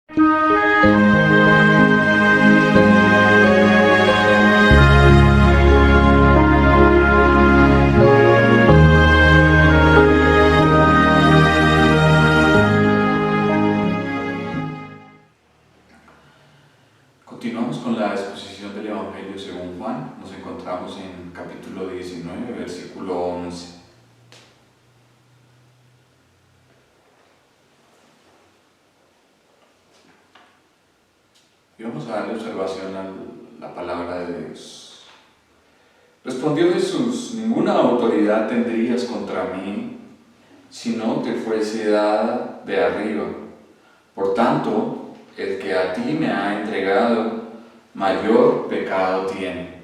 Continuamos con la exposición del Evangelio según Juan. Nos encontramos en capítulo 19, versículo 11. Y vamos a darle observación a la palabra de Dios. Respondió Jesús: ninguna autoridad tendrías contra mí si no te fuese dada de arriba. Por tanto, el que a ti me ha entregado, mayor pecado tiene.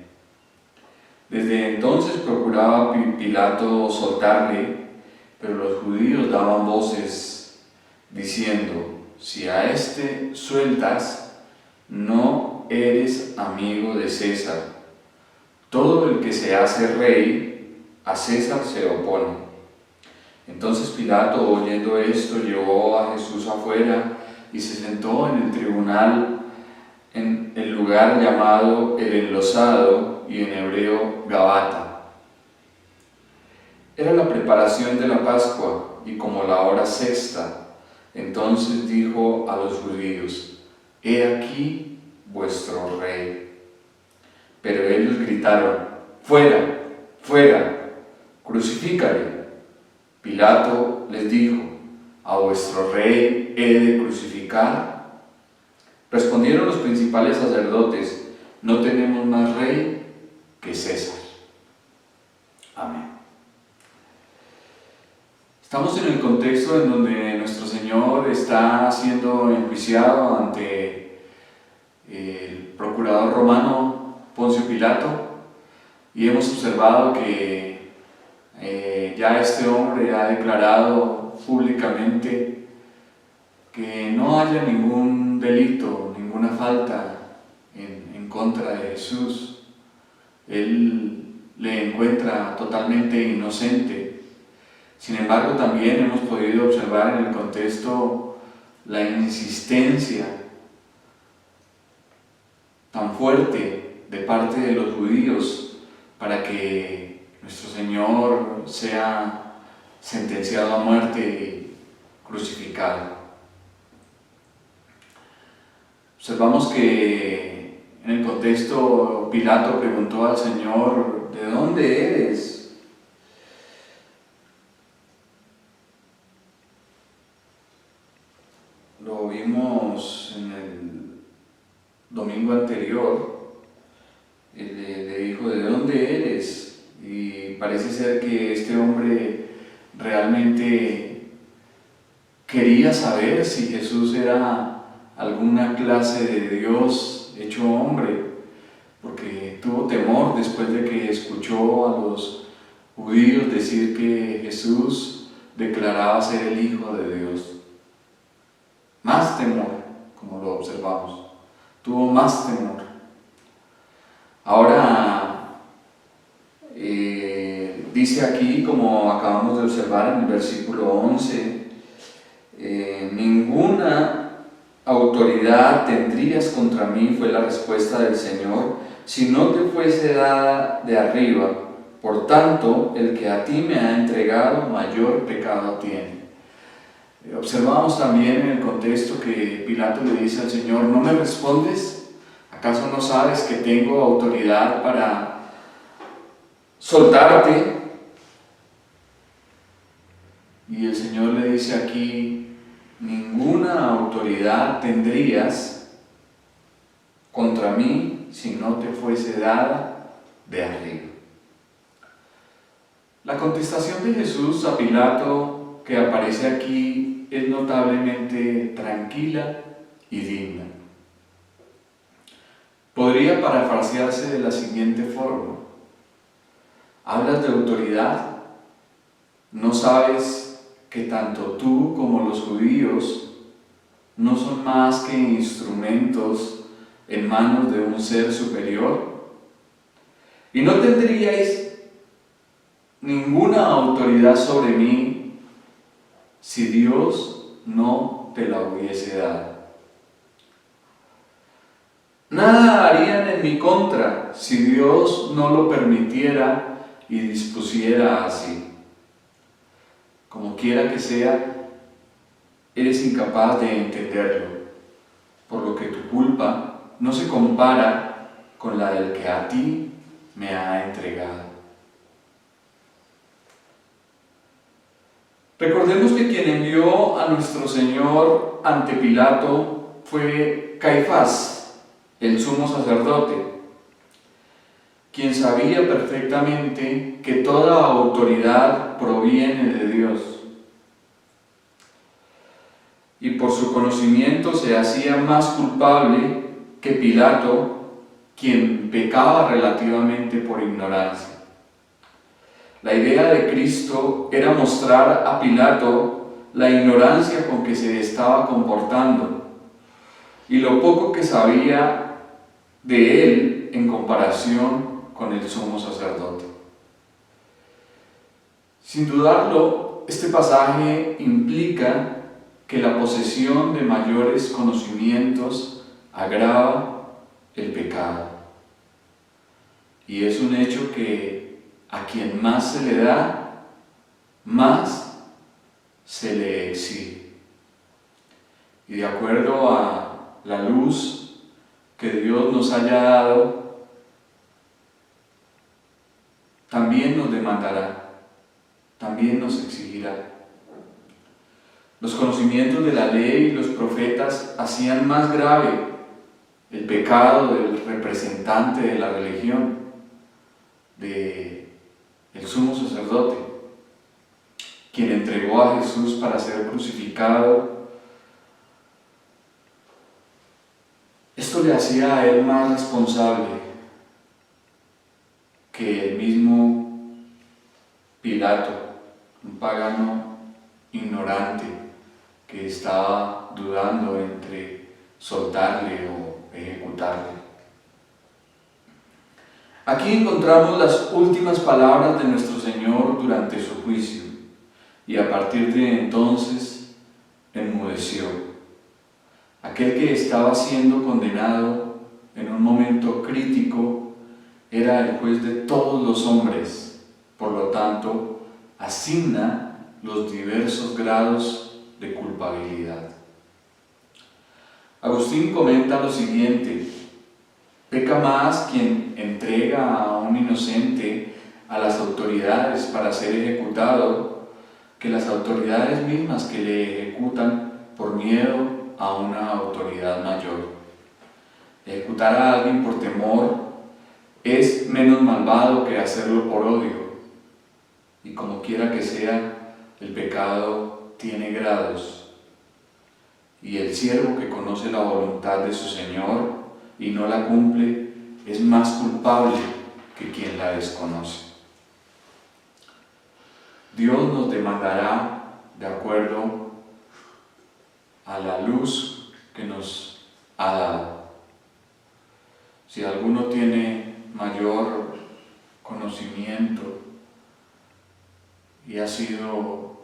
Desde entonces procuraba Pilato soltarle, pero los judíos daban voces diciendo: si a este sueltas, no eres amigo de César. Todo el que se hace rey, a César se opone. Entonces Pilato, oyendo esto, llevó a Jesús afuera y se sentó en el tribunal en el lugar llamado el Enlosado, y en hebreo Gabata. Era la preparación de la Pascua y como la hora sexta. Entonces dijo a los judíos: he aquí vuestro rey. Pero ellos gritaron: fuera, fuera, crucifícale. Pilato les dijo: ¿a vuestro rey he de crucificar? Respondieron los principales sacerdotes: no tenemos más rey que César. Amén. Estamos en el contexto en donde nuestro Señor está siendo enjuiciado ante el procurador romano Poncio Pilato, y hemos observado que ya este hombre ha declarado públicamente que no haya ningún delito, ninguna falta en contra de Jesús. Él le encuentra totalmente inocente. Sin embargo, también hemos podido observar en el contexto la insistencia tan fuerte de parte de los judíos para que nuestro Señor sea sentenciado a muerte y crucificado. Observamos que en el contexto Pilato preguntó al Señor: ¿de dónde eres? Lo vimos en el domingo anterior. Le dijo: ¿de dónde eres? Y parece ser que este hombre realmente quería saber si Jesús era alguna clase de Dios hecho hombre, porque tuvo temor después de que escuchó a los judíos decir que Jesús declaraba ser el Hijo de Dios. Más temor, como lo observamos, tuvo más temor. Ahora, dice aquí, como acabamos de observar en el versículo 11, ninguna autoridad tendrías contra mí, fue la respuesta del Señor, si no te fuese dada de arriba. Por tanto, el que a ti me ha entregado, mayor pecado tiene. Observamos también en el contexto que Pilato le dice al Señor: ¿no me respondes? ¿Acaso no sabes que tengo autoridad para soltarte? Y el Señor le dice aquí: ninguna autoridad tendrías contra mí si no te fuese dada de arriba. La contestación de Jesús a Pilato, que aparece aquí, es notablemente tranquila y digna. Podría parafrasearse de la siguiente forma: ¿hablas de autoridad? ¿No sabes que tanto tú como los judíos no son más que instrumentos en manos de un ser superior? ¿Y no tendríais ninguna autoridad sobre mí si Dios no te la hubiese dado? mi contra si Dios no lo permitiera y dispusiera así. Como quiera que sea, eres incapaz de entenderlo, por lo que tu culpa no se compara con la del que a ti me ha entregado. Recordemos que quien envió a nuestro Señor ante Pilato fue Caifás, el sumo sacerdote, quien sabía perfectamente que toda autoridad proviene de Dios. Y por su conocimiento se hacía más culpable que Pilato, quien pecaba relativamente por ignorancia. La idea de Cristo era mostrar a Pilato la ignorancia con que se estaba comportando y lo poco que sabía de él en comparación con el sumo sacerdote. Sin dudarlo, este pasaje implica que la posesión de mayores conocimientos agrava el pecado. Y es un hecho que a quien más se le da, más se le exige. Y de acuerdo a la luz que Dios nos haya dado, también nos demandará, también nos exigirá. Los conocimientos de la ley y los profetas hacían más grave el pecado del representante de la religión, del sumo sacerdote, quien entregó a Jesús para ser crucificado. Esto le hacía a él más responsable que el mismo Pilato, un pagano ignorante que estaba dudando entre soltarle o ejecutarle. Aquí encontramos las últimas palabras de nuestro Señor durante su juicio, y a partir de entonces enmudeció. Aquel que estaba siendo condenado en un momento crítico era el juez de todos los hombres, por lo tanto, asigna los diversos grados de culpabilidad. Agustín comenta lo siguiente: peca más quien entrega a un inocente a las autoridades para ser ejecutado que las autoridades mismas que le ejecutan por miedo a una autoridad mayor. Ejecutar a alguien por temor es menos malvado que hacerlo por odio. Y como quiera que sea, el pecado tiene grados. Y el siervo que conoce la voluntad de su Señor y no la cumple es más culpable que quien la desconoce. Dios nos demandará de acuerdo a la luz que nos ha dado. Si alguno tiene mayor conocimiento y ha sido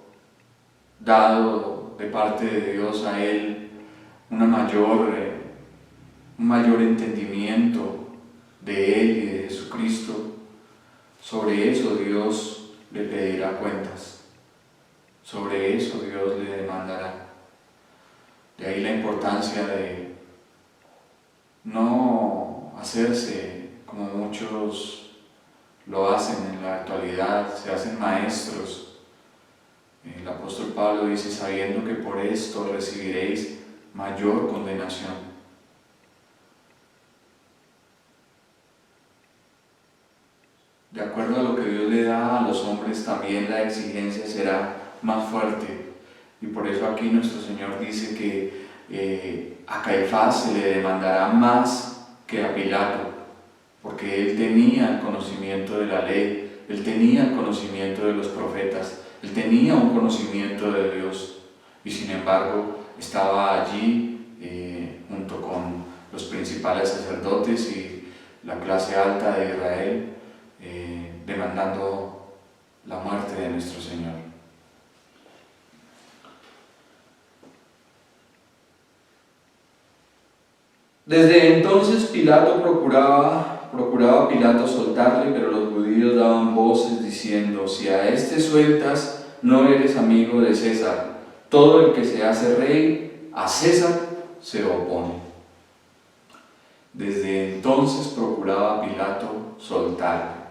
dado de parte de Dios a él un mayor entendimiento de Él y de Jesucristo, sobre eso Dios le pedirá cuentas, sobre eso Dios le demandará. De ahí la importancia de no hacerse como muchos lo hacen en la actualidad, se hacen maestros. El apóstol Pablo dice: sabiendo que por esto recibiréis mayor condenación. De acuerdo a lo que Dios le da a los hombres, también la exigencia será más fuerte. Y por eso aquí nuestro Señor dice que a Caifás se le demandará más que a Pilato, porque él tenía el conocimiento de la ley, él tenía el conocimiento de los profetas, él tenía un conocimiento de Dios, y sin embargo estaba allí junto con los principales sacerdotes y la clase alta de Israel, demandando la muerte de nuestro Señor. Desde entonces procuraba Pilato soltarle, pero los judíos daban voces diciendo: si a este sueltas, no eres amigo de César. Todo el que se hace rey, a César se opone. Desde entonces procuraba Pilato soltarle.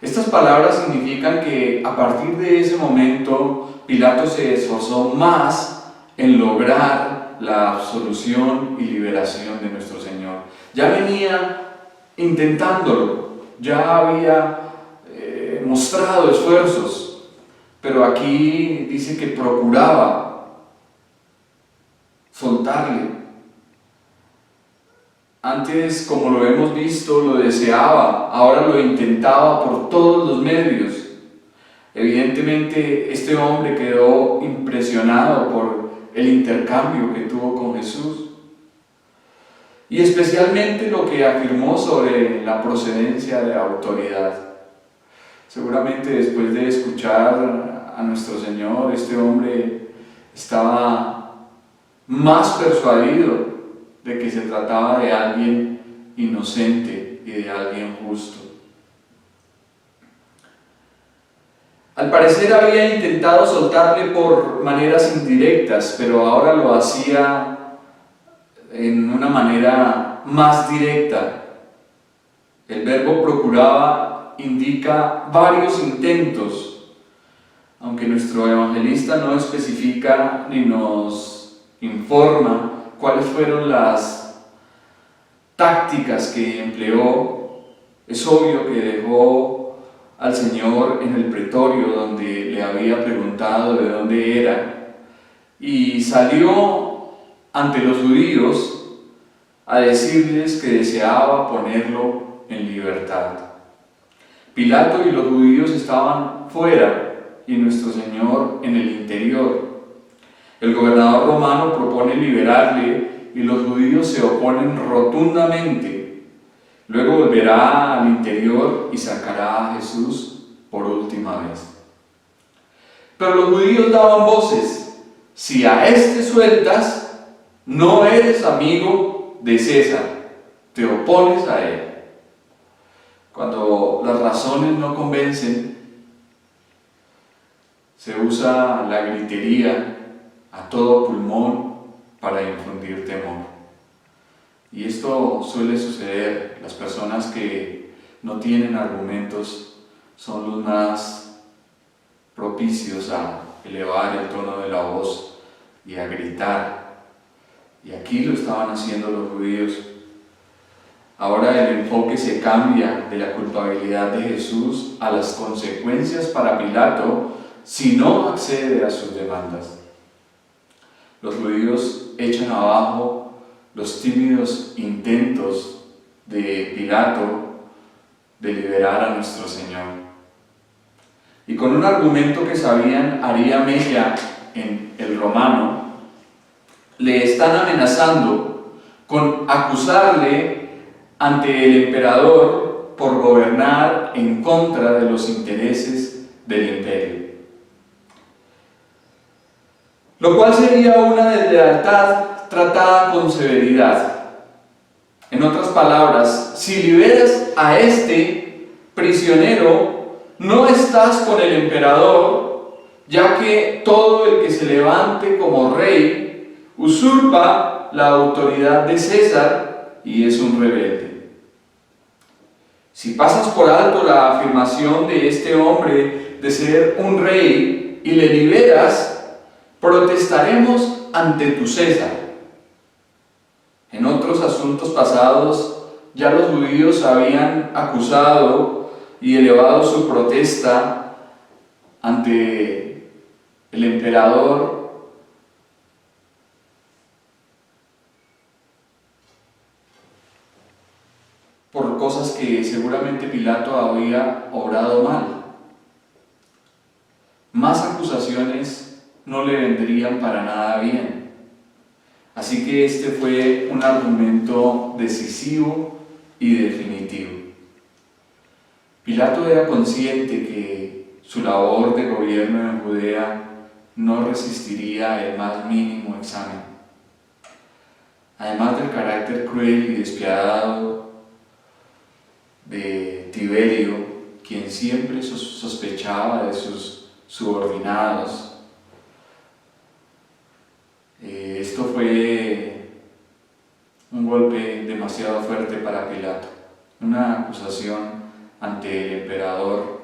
Estas palabras significan que a partir de ese momento Pilato se esforzó más en lograr la absolución y liberación de nuestro Señor. Ya venía intentándolo, ya había mostrado esfuerzos, pero aquí dice que procuraba soltarle. Antes, como lo hemos visto, lo deseaba, ahora lo intentaba por todos los medios. Evidentemente, este hombre quedó impresionado por el intercambio que tuvo con Jesús y especialmente lo que afirmó sobre la procedencia de autoridad. Seguramente después de escuchar a nuestro Señor, este hombre estaba más persuadido de que se trataba de alguien inocente y de alguien justo. Al parecer había intentado soltarle por maneras indirectas, pero ahora lo hacía en una manera más directa. El verbo procuraba indica varios intentos, aunque nuestro evangelista no especifica ni nos informa cuáles fueron las tácticas que empleó. Es obvio que dejó al Señor en el pretorio donde le había preguntado de dónde era y salió ante los judíos a decirles que deseaba ponerlo en libertad. Pilato y los judíos estaban fuera y nuestro Señor en el interior. El gobernador romano propone liberarle y los judíos se oponen rotundamente. Luego volverá al interior y sacará a Jesús por última vez. Pero los judíos daban voces: si a este sueltas, no eres amigo de César, te opones a él. Cuando las razones no convencen, se usa la gritería a todo pulmón para infundir temor. Y esto suele suceder. Las personas que no tienen argumentos son los más propicios a elevar el tono de la voz y a gritar. Y aquí lo estaban haciendo los judíos. Ahora el enfoque se cambia de la culpabilidad de Jesús a las consecuencias para Pilato si no accede a sus demandas. Los judíos echan abajo los tímidos intentos de Pilato de liberar a nuestro Señor. Y con un argumento que sabían haría mella en el romano, le están amenazando con acusarle ante el emperador por gobernar en contra de los intereses del imperio. Lo cual sería una deslealtad tratada con severidad. En otras palabras, si liberas a este prisionero, no estás con el emperador, ya que todo el que se levante como rey usurpa la autoridad de César y es un rebelde. Si pasas por alto la afirmación de este hombre de ser un rey y le liberas, protestaremos ante tu César. En otros asuntos pasados, ya los judíos habían acusado y elevado su protesta ante el emperador por cosas que seguramente Pilato había obrado mal. Más acusaciones no le vendrían para nada bien. Así que este fue un argumento decisivo y definitivo. Pilato era consciente que su labor de gobierno en Judea no resistiría el más mínimo examen. además del carácter cruel y despiadado de Tiberio, quien siempre sospechaba de sus subordinados, esto fue un golpe demasiado fuerte para Pilato, una acusación ante el emperador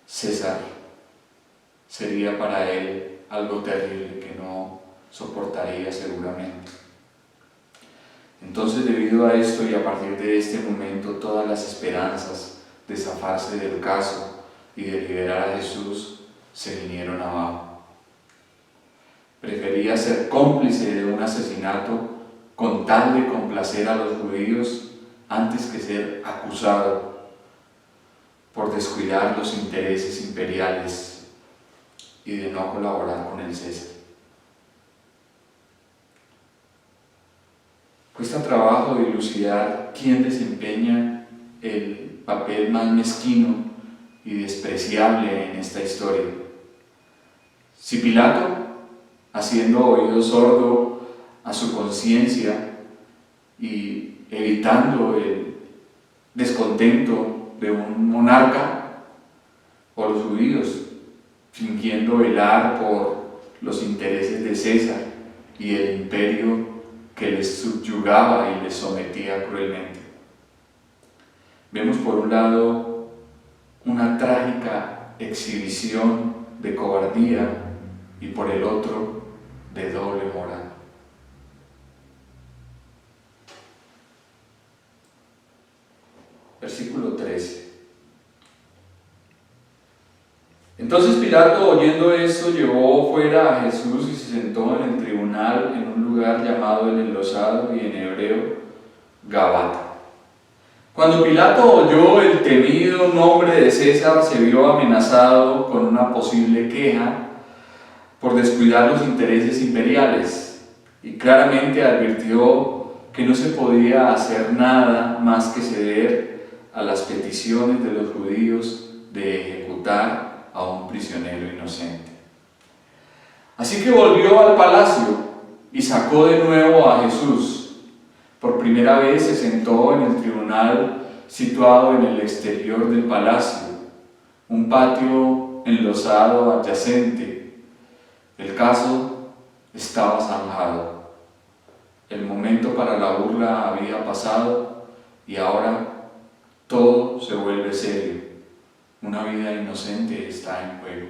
César sería para él algo terrible que no soportaría seguramente. Entonces, debido a esto y a partir de este momento, todas las esperanzas de zafarse del caso y de liberar a Jesús se vinieron abajo. Prefería ser cómplice de un asesinato con tal de complacer a los judíos antes que ser acusado por descuidar los intereses imperiales y de no colaborar con el César. Cuesta trabajo dilucidar quién desempeña el papel más mezquino y despreciable en esta historia. Si Pilato, haciendo oído sordo a su conciencia y evitando el descontento de un monarca, o los judíos, fingiendo velar por los intereses de César y el imperio que les subyugaba y les sometía cruelmente. Vemos por un lado una trágica exhibición de cobardía y por el otro de doble moral. Versículo 13. Entonces Pilato, oyendo esto, llevó fuera a Jesús y se sentó en el tribunal en un lugar llamado el Enlosado y en hebreo Gabata. Cuando Pilato oyó el temido nombre de César, se vio amenazado con una posible queja por descuidar los intereses imperiales y claramente advirtió que no se podía hacer nada más que ceder a las peticiones de los judíos de ejecutar a un prisionero inocente. Así que volvió al palacio y sacó de nuevo a Jesús. Por primera vez se sentó en el tribunal situado en el exterior del palacio, un patio enlosado adyacente. El caso estaba zanjado. El momento para la burla había pasado y ahora todo se vuelve serio. Una vida inocente está en juego.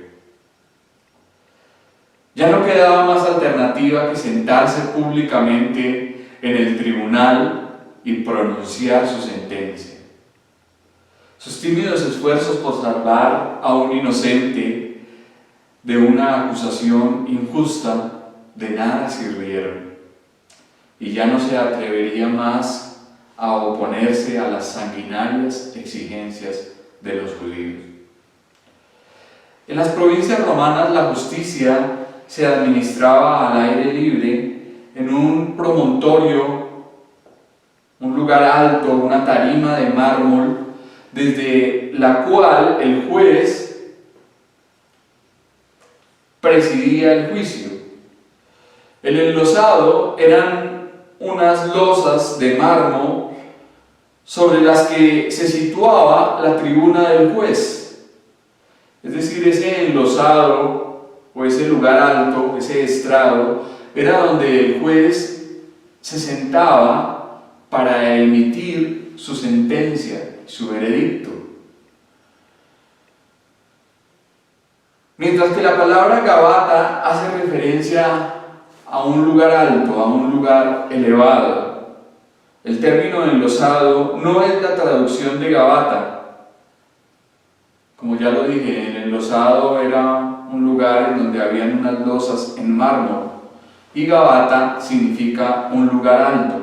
Ya no quedaba más alternativa que sentarse públicamente en el tribunal y pronunciar su sentencia. Sus tímidos esfuerzos por salvar a un inocente de una acusación injusta de nada sirvieron, y ya no se atrevería más a oponerse a las sanguinarias exigencias de los judíos. En las provincias romanas la justicia se administraba al aire libre en un promontorio, un lugar alto, una tarima de mármol, desde la cual el juez presidía el juicio. El enlosado eran unas losas de mármol sobre las que se situaba la tribuna del juez. Es decir, ese enlosado o ese lugar alto, ese estrado, era donde el juez se sentaba para emitir su sentencia, su veredicto. Mientras que la palabra Gabata hace referencia a un lugar alto, a un lugar elevado. El término enlosado no es la traducción de Gabata. Como ya lo dije, el enlosado era un lugar en donde habían unas losas en mármol y Gabata significa un lugar alto.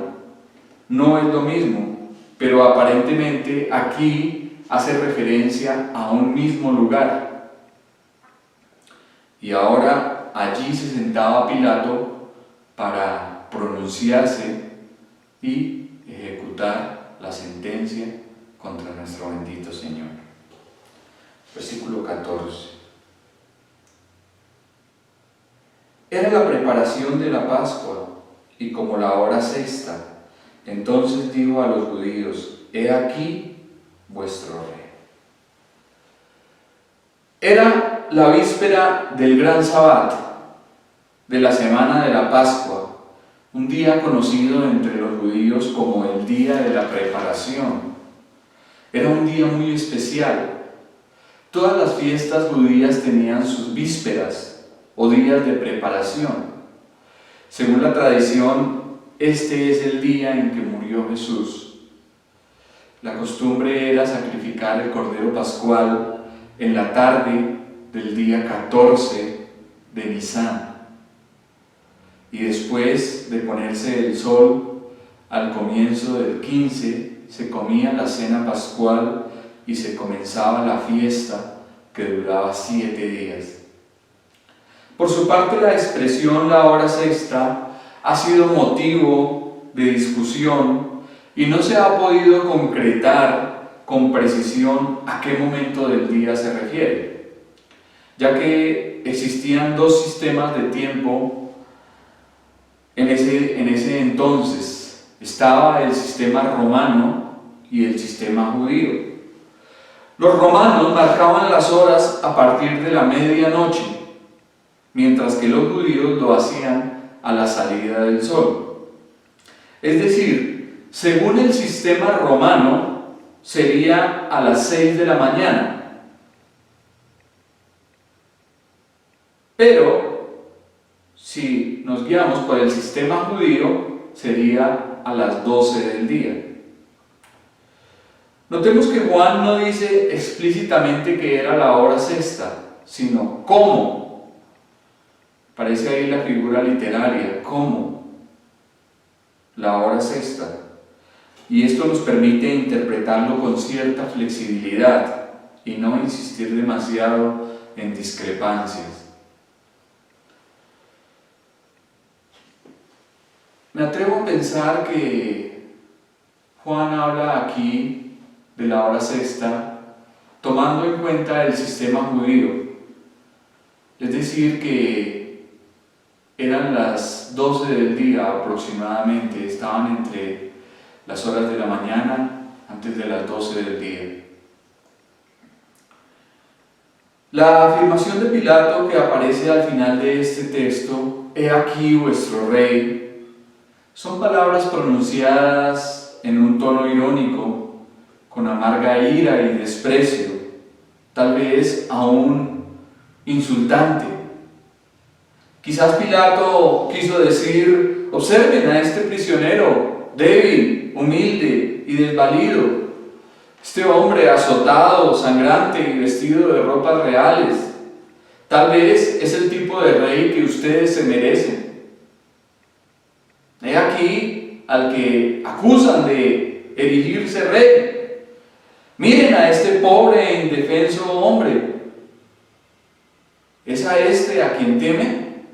No es lo mismo, pero aparentemente aquí hace referencia a un mismo lugar. Y ahora allí se sentaba Pilato para pronunciarse y ejecutar la sentencia contra nuestro bendito Señor. Versículo 14. Era la preparación de la Pascua y como la hora sexta. Entonces dijo a los judíos: He aquí vuestro rey. Era la víspera del gran Sabbat, de la semana de la Pascua, un día conocido entre los judíos como el día de la preparación. Era un día muy especial. Todas las fiestas judías tenían sus vísperas o días de preparación. Según la tradición, este es el día en que murió Jesús. La costumbre era sacrificar el cordero pascual en la tarde del día 14 de Nisán. Y después de ponerse el sol, al comienzo del 15, se comía la cena pascual y se comenzaba la fiesta que duraba 7 días. Por su parte, la expresión la hora sexta ha sido motivo de discusión y no se ha podido concretar con precisión a qué momento del día se refiere, ya que existían dos sistemas de tiempo en ese entonces. Estaba el sistema romano y el sistema judío. Los romanos marcaban las horas a partir de la medianoche, mientras que los judíos lo hacían a la salida del sol. Es decir, según el sistema romano, sería a las 6 de la mañana. Pero, si nos guiamos por el sistema judío, sería a las 12 del día. Notemos que Juan no dice explícitamente que era la hora sexta, sino cómo. Aparece ahí la figura literaria, cómo, la hora sexta. Y esto nos permite interpretarlo con cierta flexibilidad y no insistir demasiado en discrepancias. Me atrevo a pensar que Juan habla aquí de la hora sexta tomando en cuenta el sistema judío, es decir, que eran las 12 del día aproximadamente, estaban entre las horas de la mañana antes de las 12 del día. La afirmación de Pilato que aparece al final de este texto, «He aquí vuestro rey», son palabras pronunciadas en un tono irónico, con amarga ira y desprecio, tal vez aún insultante. Quizás Pilato quiso decir: observen a este prisionero, débil, humilde y desvalido, este hombre azotado, sangrante y vestido de ropas reales. Tal vez es el tipo de rey que ustedes se merecen. He aquí al que acusan de erigirse rey. Miren a este pobre e indefenso hombre. ¿Es a este a quien temen?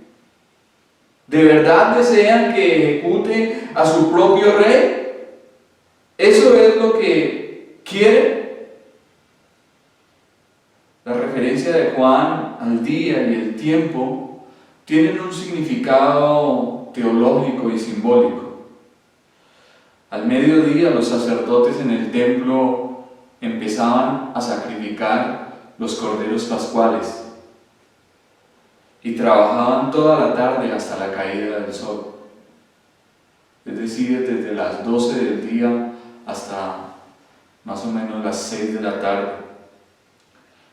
¿De verdad desean que ejecute a su propio rey? ¿Eso es lo que quieren? La referencia de Juan al día y el tiempo tienen un significado teológico y simbólico. Al mediodía los sacerdotes en el templo empezaban a sacrificar los corderos pascuales y trabajaban toda la tarde hasta la caída del sol, es decir, desde las 12 del día hasta más o menos las 6 de la tarde.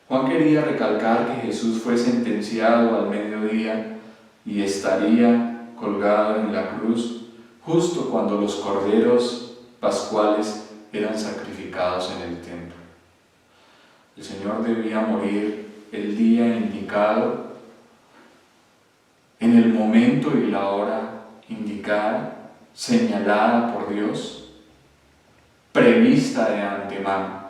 Juan quería recalcar que Jesús fue sentenciado al mediodía y estaría colgado en la cruz justo cuando los corderos pascuales eran sacrificados en el templo. El Señor debía morir el día indicado, en el momento y la hora indicada, señalada por Dios, prevista de antemano.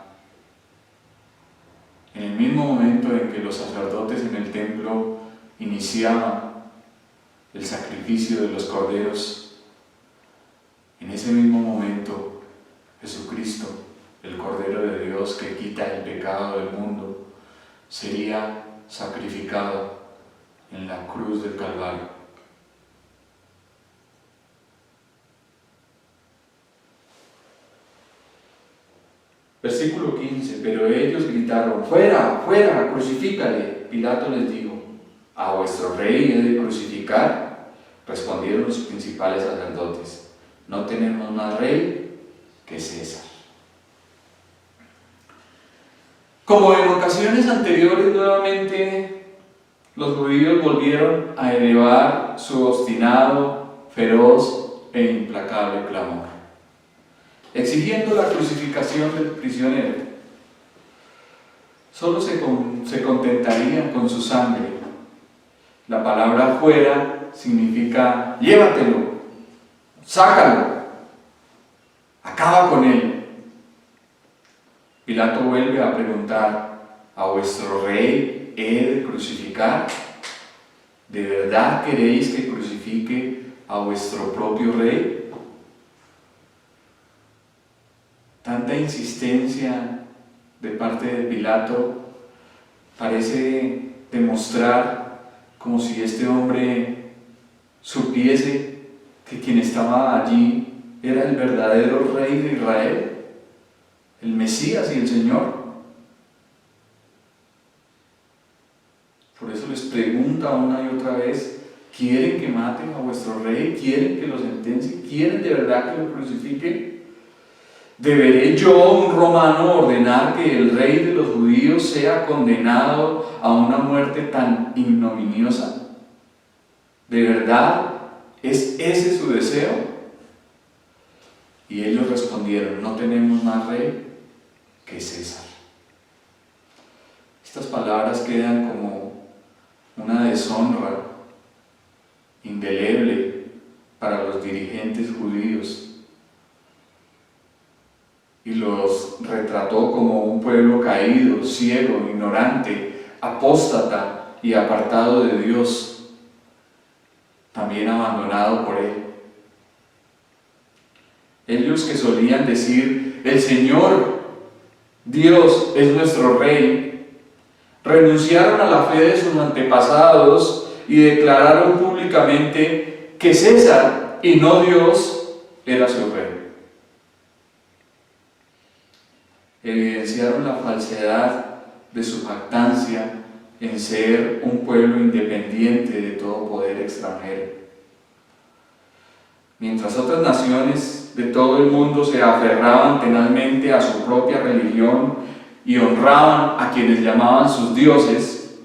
En el mismo momento en que los sacerdotes en el templo iniciaban el sacrificio de los corderos, en ese mismo momento Jesucristo, el Cordero de Dios que quita el pecado del mundo, sería sacrificado en la cruz del Calvario. Versículo 15, pero ellos gritaron, fuera, fuera, crucifícale. Pilato les dijo, ¿a vuestro rey he de crucificar? Respondieron los principales sacerdotes, no tenemos más rey que César. Como en ocasiones anteriores, nuevamente los judíos volvieron a elevar su obstinado, feroz e implacable clamor, exigiendo la crucificación del prisionero. Solo se contentarían con su sangre. La palabra fuera significa llévatelo, sácalo, acaba con él. Pilato vuelve a preguntar, ¿a vuestro rey he de crucificar? ¿De verdad queréis que crucifique a vuestro propio rey? Tanta insistencia de parte de Pilato parece demostrar como si este hombre supiese que quien estaba allí era el verdadero rey de Israel, el Mesías y el Señor. Por eso les pregunta una y otra vez, ¿quieren que maten a vuestro rey? ¿Quieren que lo sentencien? ¿Quieren de verdad que lo crucifiquen? ¿Deberé yo, un romano, ordenar que el rey de los judíos sea condenado a una muerte tan ignominiosa? ¿De verdad es ese su deseo? Y ellos respondieron, no tenemos más rey que César. Estas palabras quedan como una deshonra indeleble para los dirigentes judíos y los retrató como un pueblo caído, ciego, ignorante, apóstata y apartado de Dios, también abandonado por Él. Ellos que solían decir, el Señor Dios es nuestro Rey, renunciaron a la fe de sus antepasados y declararon públicamente que César y no Dios era su rey. Evidenciaron la falsedad de su jactancia en ser un pueblo independiente de todo poder extranjero. Mientras otras naciones de todo el mundo se aferraban tenazmente a su propia religión y honraban a quienes llamaban sus dioses,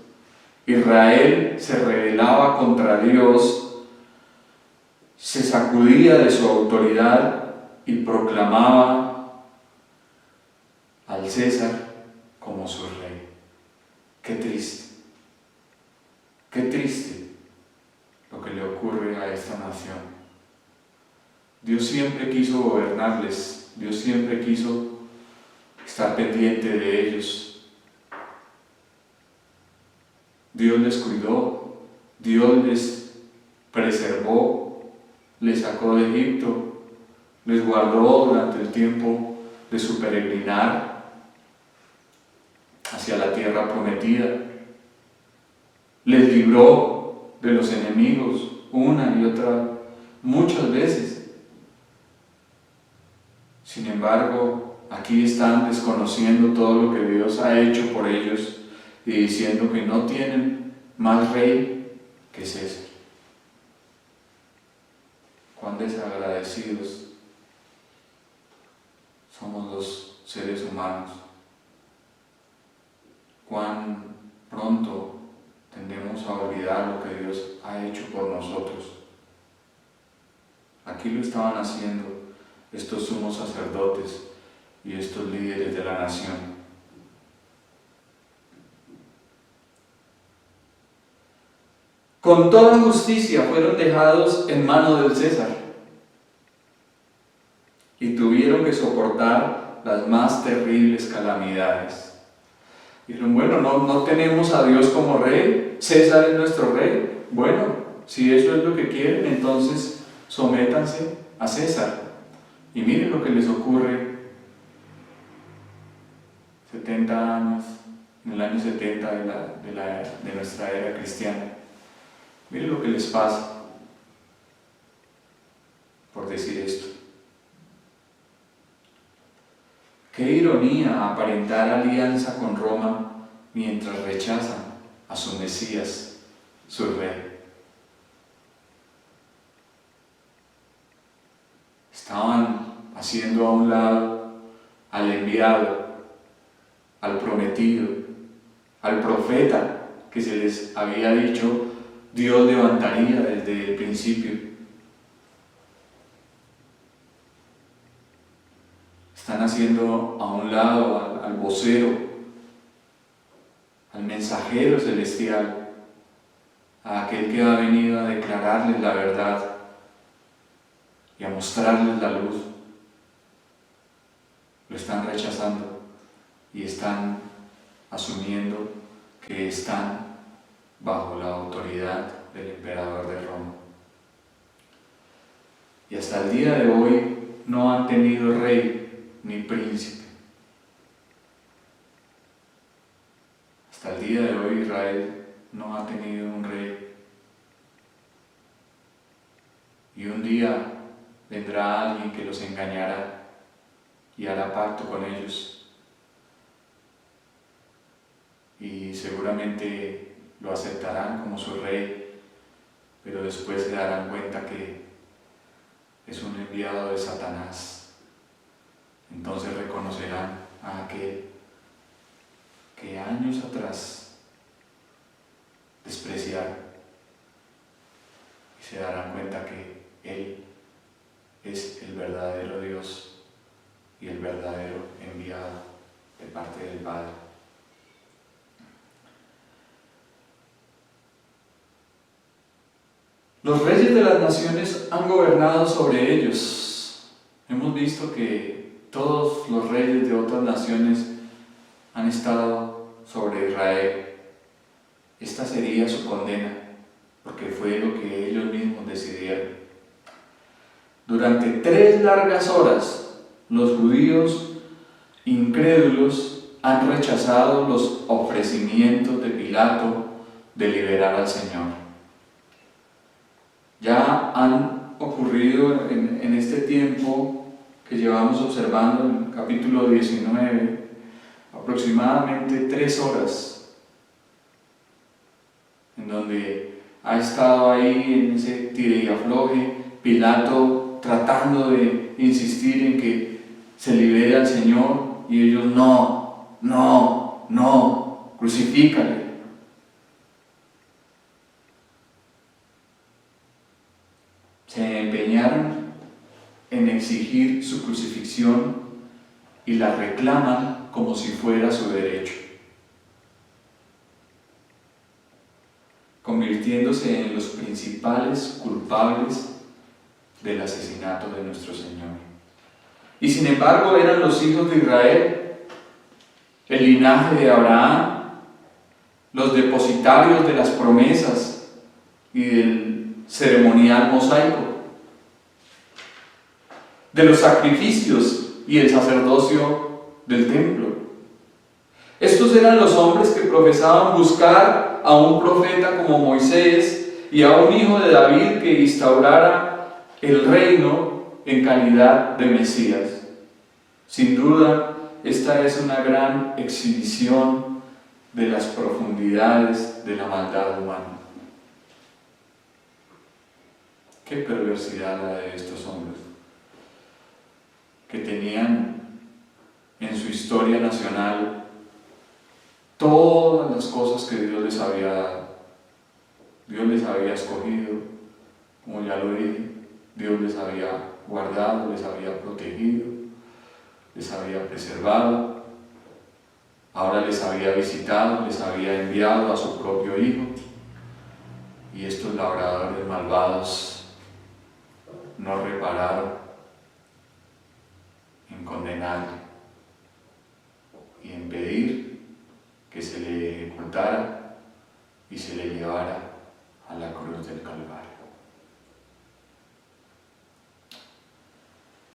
Israel se rebelaba contra Dios, se sacudía de su autoridad y proclamaba al César como su rey. Qué triste lo que le ocurre a esta nación. Dios siempre quiso gobernarles, Dios siempre quiso estar pendiente de ellos. Dios les cuidó, Dios les preservó, les sacó de Egipto, les guardó durante el tiempo de su peregrinar hacia la tierra prometida, les libró de los enemigos una y otra, muchas veces. Sin embargo, aquí están desconociendo todo lo que Dios ha hecho por ellos y diciendo que no tienen más rey que César. Cuán desagradecidos somos los seres humanos. Cuán pronto tendemos a olvidar lo que Dios ha hecho por nosotros. Aquí lo estaban haciendo estos sumos sacerdotes y estos líderes de la nación. Con toda justicia fueron dejados en manos del César y tuvieron que soportar las más terribles calamidades. Dijeron, bueno, no tenemos a Dios como rey, César es nuestro rey. Bueno, si eso es lo que quieren, entonces sométanse a César. Y miren lo que les ocurre 70 años, en el año 70 de nuestra era cristiana. Miren lo que les pasa por decir esto. Qué ironía aparentar alianza con Roma mientras rechazan a su Mesías, su Rey. Estaban haciendo a un lado al enviado, al prometido, al profeta que se les había dicho Dios levantaría desde el principio. Están haciendo a un lado al vocero, al mensajero celestial, a aquel que ha venido a declararles la verdad y a mostrarles la luz. Lo están rechazando y están asumiendo que están bajo la autoridad del emperador de Roma. Y hasta el día de hoy no han tenido rey ni príncipe. Hasta el día de hoy Israel no ha tenido un rey. Y un día vendrá alguien que los engañará y hará pacto con ellos. Y seguramente lo aceptarán como su rey, pero después se darán cuenta que es un enviado de Satanás. Entonces reconocerán a aquel que años atrás despreciaron y se darán cuenta que Él es el verdadero Dios y el verdadero enviado de parte del Padre. Los reyes de las naciones han gobernado sobre ellos. Hemos visto que todos los reyes de otras naciones han estado sobre Israel. Esta sería su condena, porque fue lo que ellos mismos decidieron. Durante 3 largas horas, los judíos incrédulos han rechazado los ofrecimientos de Pilato de liberar al Señor. Ya han ocurrido en este tiempo que llevamos observando en el capítulo 19, aproximadamente 3 horas, en donde ha estado ahí en ese tire y afloje, Pilato tratando de insistir en que se libere al Señor, y ellos no, crucifícale. Se empeñaron en exigir su crucifixión y la reclaman como si fuera su derecho, convirtiéndose en los principales culpables del asesinato de nuestro Señor. Y sin embargo eran los hijos de Israel, el linaje de Abraham, los depositarios de las promesas y del ceremonial mosaico, de los sacrificios y el sacerdocio del templo. Estos eran los hombres que profesaban buscar a un profeta como Moisés y a un hijo de David que instaurara el reino en calidad de Mesías. Sin duda, esta es una gran exhibición de las profundidades de la maldad humana. Qué perversidad la de estos hombres, que tenían en su historia nacional todas las cosas que Dios les había dado. Dios les había escogido, como ya lo dije, Dios les había guardado, les había protegido, les había preservado, ahora les había visitado, les había enviado a su propio Hijo, y estos labradores malvados no repararon en condenarle y en pedir que se le ejecutara y se le llevara